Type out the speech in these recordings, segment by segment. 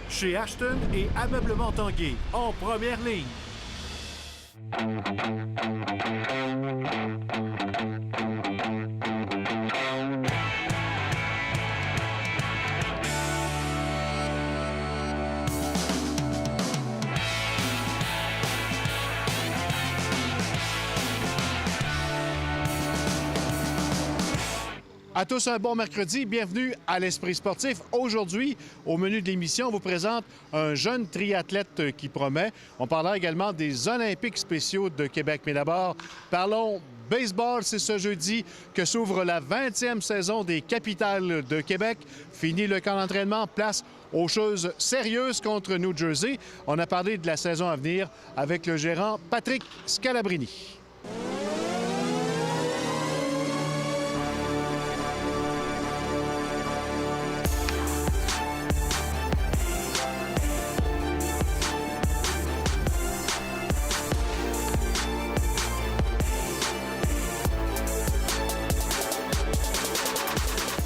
chez Ashton et Ameublement Tanguay, en première ligne. À tous un bon mercredi, bienvenue à l'Esprit sportif. Aujourd'hui, au menu de l'émission, on vous présente un jeune triathlète qui promet. On parlera également des Olympiques spéciaux de Québec. Mais d'abord, parlons baseball. C'est ce jeudi que s'ouvre la 20e saison des Capitales de Québec. Fini le camp d'entraînement, place aux choses sérieuses contre New Jersey. On a parlé de la saison à venir avec le gérant Patrick Scalabrini.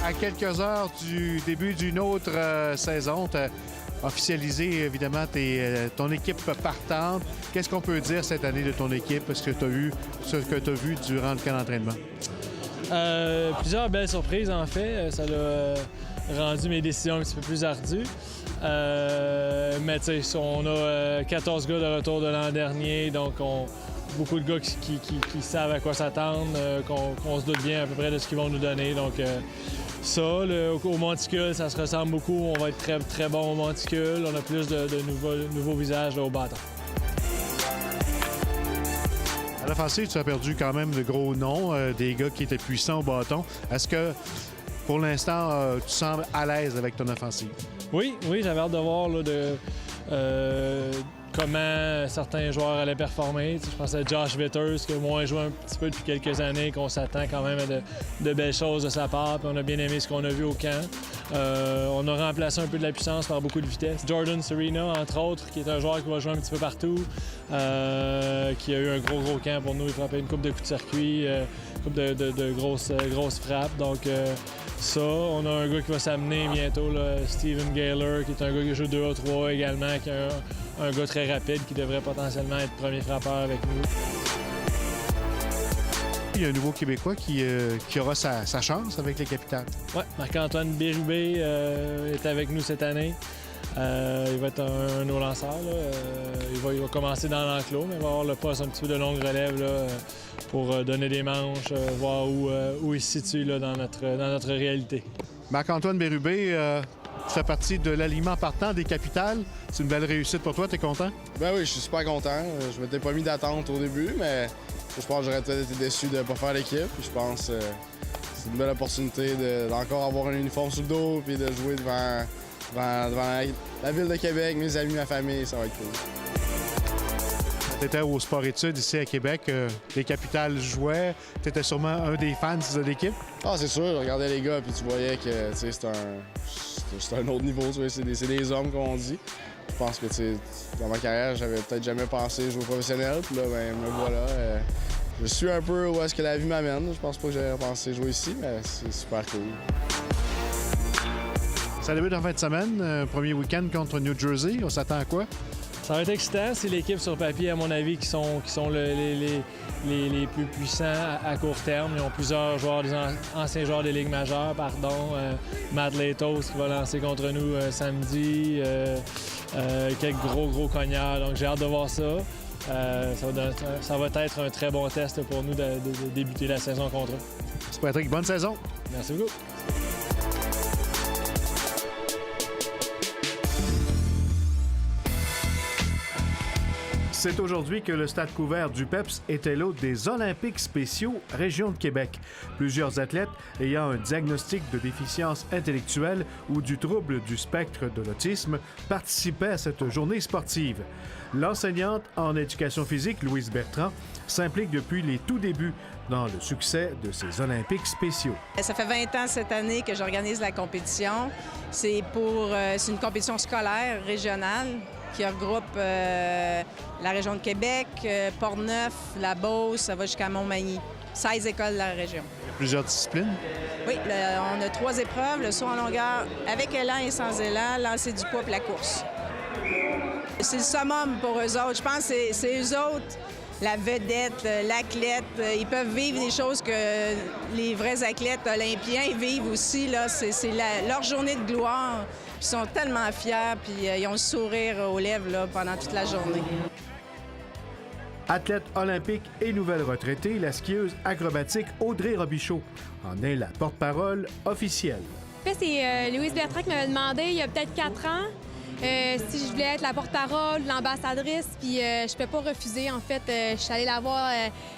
À quelques heures du début d'une autre saison, tu as officialisé évidemment ton équipe partante. Qu'est-ce qu'on peut dire cette année de ton équipe, ce que tu as vu durant le camp d'entraînement? Plusieurs belles surprises en fait. Ça a rendu mes décisions un petit peu plus ardues. Mais tu sais, on a 14 gars de retour de l'an dernier, donc beaucoup de gars qui savent à quoi s'attendre, qu'on se doute bien à peu près de ce qu'ils vont nous donner. Donc ça, au monticule, ça se ressemble beaucoup. On va être très, très bon au monticule. On a plus de nouveaux visages là, au bâton. À l'offensive, tu as perdu quand même de gros noms, des gars qui étaient puissants au bâton. Est-ce que, pour l'instant, tu sembles à l'aise avec ton offensive? Oui, j'avais hâte de voir là, comment certains joueurs allaient performer. Je pense à Josh Vitters, qui a moins joué un petit peu depuis quelques années, qu'on s'attend quand même à de belles choses de sa part. Puis on a bien aimé ce qu'on a vu au camp. On a remplacé un peu de la puissance par beaucoup de vitesse. Jordan Serena, entre autres, qui est un joueur qui va jouer un petit peu partout, qui a eu un gros camp pour nous. Il frappait une coupe de coups de circuit, une coupe de grosses frappes. Donc ça, on a un gars qui va s'amener bientôt, là, Steven Gaylor, qui est un gars qui joue 2 à 3 également, qui est un gars très rapide qui devrait potentiellement être premier frappeur avec nous. Il y a un nouveau Québécois qui aura sa chance avec les Capitales. Oui, Marc-Antoine Bérubé est avec nous cette année. Il va être un de nos lanceurs. Il va commencer dans l'enclos, mais il va avoir le poste un petit peu de longue relève là, pour donner des manches, voir où il se situe là, dans notre réalité. Marc-Antoine Bérubé, tu fais partie de l'alignement partant des Capitales. C'est une belle réussite pour toi, t'es content? Ben oui, je suis super content. Je m'étais pas mis d'attente au début, mais je pense que j'aurais peut-être été déçu de ne pas faire l'équipe. Je pense que c'est une belle opportunité d'encore avoir un uniforme sur le dos et de jouer devant la ville de Québec, mes amis, ma famille. Ça va être cool. Tu étais au Sport-Études ici à Québec. Les Capitales jouaient. Tu étais sûrement un des fans de l'équipe? Ah, c'est sûr. Je regardais les gars puis tu voyais que c'est un autre niveau. C'est des hommes, comme on dit. Je pense que dans ma carrière, j'avais peut-être jamais pensé jouer professionnel. Puis là, ben, me voilà. Je suis un peu où est-ce que la vie m'amène. Je pense pas que j'aurais pensé jouer ici, mais c'est super cool. Ça débute en fin de semaine. Premier week-end contre New Jersey. On s'attend à quoi? Ça va être excitant. C'est l'équipe sur papier, à mon avis, qui sont les plus puissants à court terme. Ils ont plusieurs joueurs, des anciens joueurs des ligues majeures, Matt Latos qui va lancer contre nous samedi. Quelques gros cognards. Donc j'ai hâte de voir ça. Ça va être un très bon test pour nous de débuter la saison contre eux. C'est Patrick, bonne saison. Merci beaucoup. C'est aujourd'hui que le stade couvert du PEPS était l'hôte des Olympiques spéciaux Région de Québec. Plusieurs athlètes ayant un diagnostic de déficience intellectuelle ou du trouble du spectre de l'autisme participaient à cette journée sportive. L'enseignante en éducation physique, Louise Bertrand, s'implique depuis les tout débuts dans le succès de ces Olympiques spéciaux. Ça fait 20 ans cette année que j'organise la compétition. C'est une compétition scolaire régionale qui regroupe la région de Québec, Portneuf, la Beauce, ça va jusqu'à Montmagny. 16 écoles de la région. Plusieurs disciplines. Oui, on a 3 épreuves, le saut en longueur avec élan et sans élan, lancer du poids et la course. C'est le summum pour eux autres. Je pense que c'est eux autres, la vedette, l'athlète. Ils peuvent vivre des choses que les vrais athlètes olympiens vivent aussi. C'est leur journée de gloire. Ils sont tellement fiers, puis ils ont le sourire aux lèvres là, pendant toute la journée. Athlète olympique et nouvelle retraitée, la skieuse acrobatique Audrey Robichaud en est la porte-parole officielle. En fait, c'est Louise Bertrand qui m'avait demandé il y a peut-être 4 ans si je voulais être la porte-parole, l'ambassadrice, puis je ne peux pas refuser. En fait, je suis allée la voir,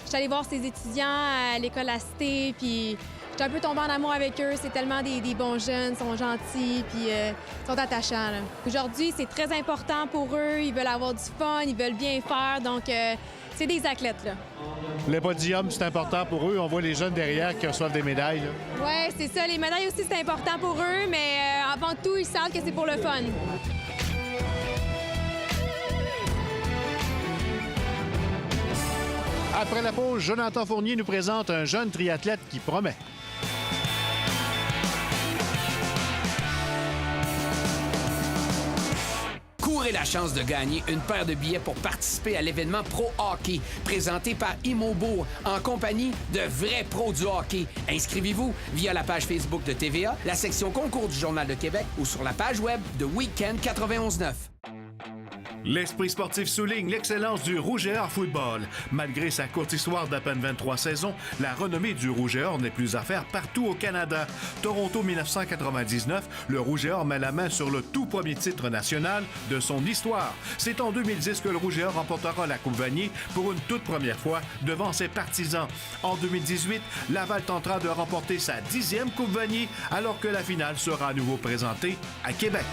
je suis allée voir ses étudiants à l'école La Cité, puis j'étais un peu tombée en amour avec eux. C'est tellement des bons jeunes, ils sont gentils, puis ils sont attachants. Aujourd'hui, c'est très important pour eux. Ils veulent avoir du fun, ils veulent bien faire, donc c'est des athlètes, là. Le podium, c'est important pour eux. On voit les jeunes derrière qui reçoivent des médailles. Oui, c'est ça. Les médailles aussi, c'est important pour eux, mais avant tout, ils savent que c'est pour le fun. Après la pause, Jonathan Fournier nous présente un jeune triathlète qui promet. Courez la chance de gagner une paire de billets pour participer à l'événement Pro Hockey présenté par Immobourg en compagnie de vrais pros du hockey. Inscrivez-vous via la page Facebook de TVA, la section concours du Journal de Québec ou sur la page web de Week-end 91.9. L'Esprit sportif souligne l'excellence du Rouge et Or football. Malgré sa courte histoire d'à peine 23 saisons, la renommée du Rouge et Or n'est plus à faire partout au Canada. Toronto 1999, le Rouge et Or met la main sur le tout premier titre national de son histoire. C'est en 2010 que le Rouge et Or remportera la Coupe Vanier pour une toute première fois devant ses partisans. En 2018, Laval tentera de remporter sa 10e Coupe Vanier alors que la finale sera à nouveau présentée à Québec.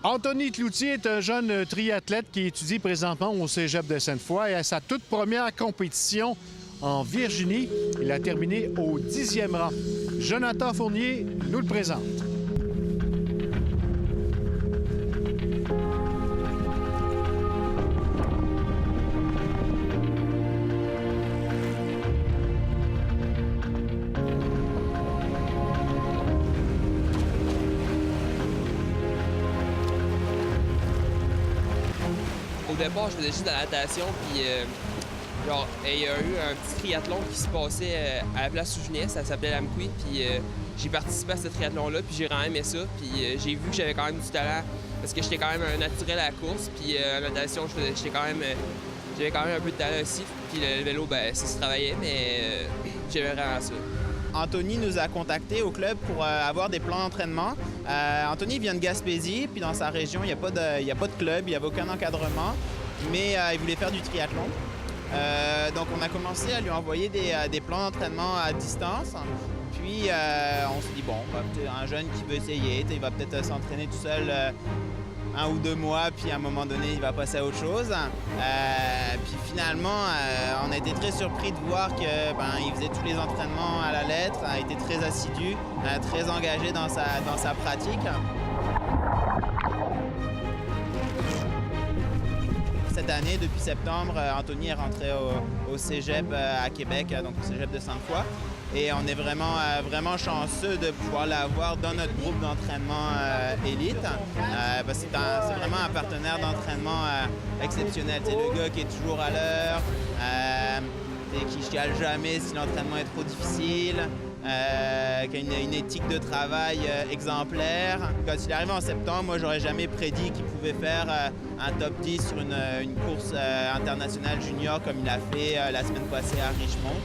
Anthony Cloutier est un jeune triathlète qui étudie présentement au Cégep de Sainte-Foy et à sa toute première compétition en Virginie. Il a terminé au 10e rang. Jonathan Fournier nous le présente. Au départ, je faisais juste de la natation, puis il y a eu un petit triathlon qui se passait à la place Sougenais, ça s'appelait l'Amqui, puis j'ai participé à ce triathlon-là, puis j'ai vraiment aimé ça, puis j'ai vu que j'avais quand même du talent, parce que j'étais quand même un naturel à la course, puis en natation, j'avais quand même un peu de talent aussi, puis le vélo, ça se travaillait, mais j'aimais vraiment ça. Anthony nous a contactés au club pour avoir des plans d'entraînement. Anthony vient de Gaspésie, puis dans sa région, il n'y a pas de club, il n'y avait aucun encadrement, mais il voulait faire du triathlon. Donc on a commencé à lui envoyer des plans d'entraînement à distance. Puis on s'est dit, bon, un jeune qui veut essayer, il va peut-être s'entraîner tout seul 1 ou 2 mois, puis à un moment donné, il va passer à autre chose. Puis finalement, on a été très surpris de voir qu'il faisait tous les entraînements à la lettre, a été très assidu, très engagé dans sa pratique. Cette année, depuis septembre, Anthony est rentré au Cégep à Québec, donc au Cégep de Sainte-Foy. Et on est vraiment chanceux de pouvoir l'avoir dans notre groupe d'entraînement élite. C'est vraiment un partenaire d'entraînement exceptionnel. C'est le gars qui est toujours à l'heure, qui ne chiale jamais si l'entraînement est trop difficile, qui a une éthique de travail exemplaire. Quand il est arrivé en septembre, moi, j'aurais jamais prédit qu'il pouvait faire un top 10 sur une course internationale junior comme il a fait la semaine passée à Richmond.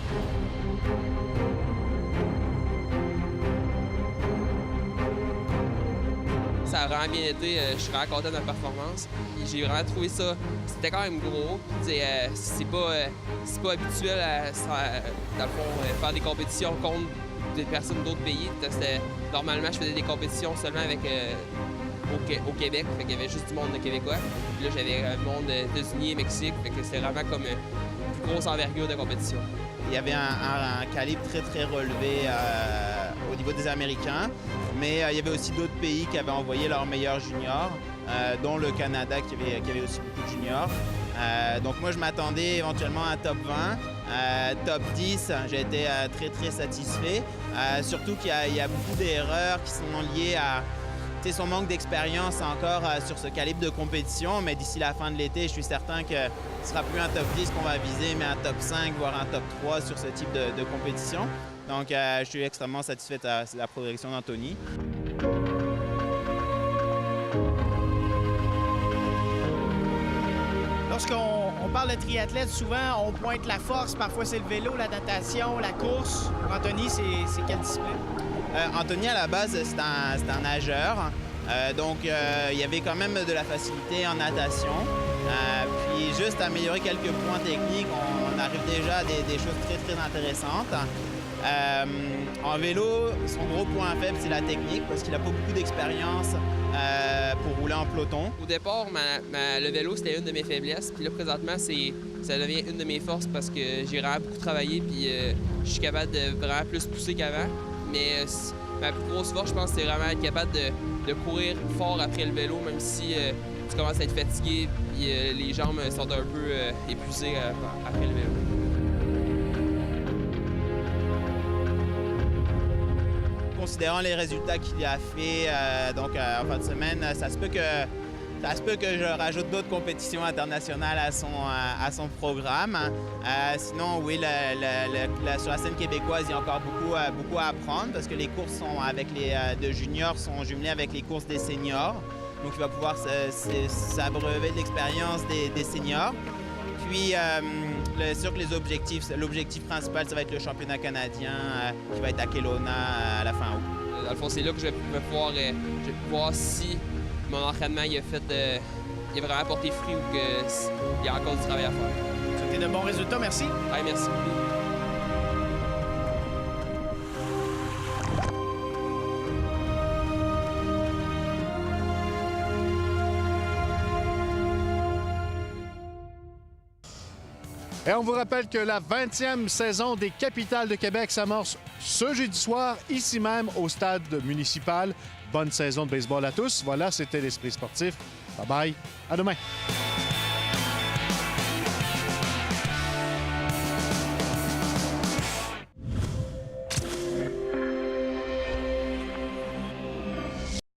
Ça a vraiment bien été, je suis vraiment content de la performance. J'ai vraiment trouvé ça, c'était quand même gros. C'est pas habituel dans le fond, faire des compétitions contre des personnes d'autres pays. Normalement, je faisais des compétitions seulement avec au Québec, fait qu'il y avait juste du monde de Québécois. Puis là, j'avais un monde des États-Unis et Mexique, fait que c'était vraiment comme une plus grosse envergure de compétition. Il y avait un calibre très, très relevé au niveau des Américains. Mais il y avait aussi d'autres pays qui avaient envoyé leurs meilleurs juniors, dont le Canada qui avait aussi beaucoup de juniors. Donc moi, je m'attendais éventuellement à un top 20, top 10. J'ai été très, très satisfait. Surtout qu'il y a beaucoup d'erreurs qui sont liées à son manque d'expérience encore sur ce calibre de compétition. Mais d'ici la fin de l'été, je suis certain que ce ne sera plus un top 10 qu'on va viser, mais un top 5, voire un top 3 sur ce type de compétition. Donc, je suis extrêmement satisfait de la progression d'Anthony. Lorsqu'on parle de triathlète, souvent, on pointe la force. Parfois, c'est le vélo, la natation, la course. Pour Anthony, c'est quelle discipline? Anthony, à la base, c'est un nageur. Donc, il y avait quand même de la facilité en natation. Puis, juste améliorer quelques points techniques, on arrive déjà à des choses très, très intéressantes. En vélo, son gros point faible, c'est la technique, parce qu'il n'a pas beaucoup d'expérience pour rouler en peloton. Au départ, le vélo, c'était une de mes faiblesses. Puis là, présentement, ça devient une de mes forces parce que j'ai vraiment beaucoup travaillé. Puis je suis capable de vraiment plus pousser qu'avant. Mais ma plus grosse force, je pense, c'est vraiment être capable de courir fort après le vélo, même si tu commences à être fatigué. Puis les jambes sont un peu épuisées après le vélo. Considérant les résultats qu'il a fait en fin de semaine, ça se peut que je rajoute d'autres compétitions internationales à son programme. Sinon, oui, sur la scène québécoise, il y a encore beaucoup à apprendre parce que les courses de juniors sont jumelées avec les courses des seniors. Donc, il va pouvoir s'abreuver de l'expérience des seniors. Puis, sûr que l'objectif principal, ça va être le championnat canadien qui va être à Kelowna à la fin août. Dans le fond, c'est là que je vais pouvoir si mon entraînement il a vraiment porté fruit ou qu'il y a encore du travail à faire. C'était de bons résultats, merci. Ouais, merci beaucoup. Et on vous rappelle que la 20e saison des Capitales de Québec s'amorce ce jeudi soir, ici même au stade municipal. Bonne saison de baseball à tous. Voilà, c'était l'Esprit sportif. Bye-bye. À demain.